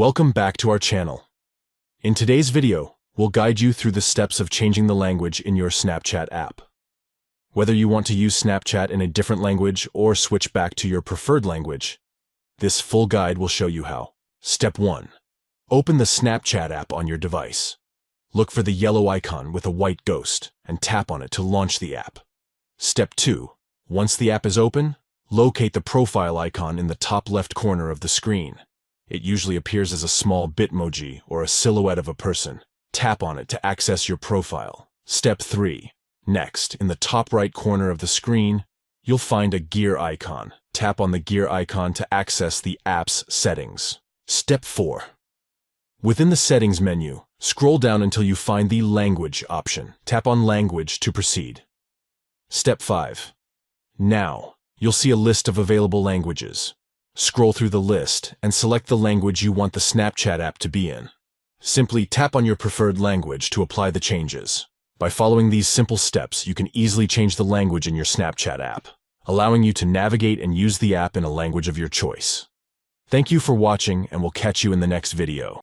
Welcome back to our channel. In today's video, we'll guide you through the steps of changing the language in your Snapchat app. Whether you want to use Snapchat in a different language or switch back to your preferred language, this full guide will show you how. Step 1. Open the Snapchat app on your device. Look for the yellow icon with a white ghost and tap on it to launch the app. Step 2. Once the app is open, locate the profile icon in the top left corner of the screen. It usually appears as a small Bitmoji or a silhouette of a person. Tap on it to access your profile. Step 3. Next, in the top right corner of the screen, you'll find a gear icon. Tap on the gear icon to access the app's settings. Step 4. Within the settings menu, scroll down until you find the language option. Tap on language to proceed. Step 5. Now, you'll see a list of available languages. Scroll through the list and select the language you want the Snapchat app to be in. Simply tap on your preferred language to apply the changes. By following these simple steps, you can easily change the language in your Snapchat app, allowing you to navigate and use the app in a language of your choice. Thank you for watching, and we'll catch you in the next video.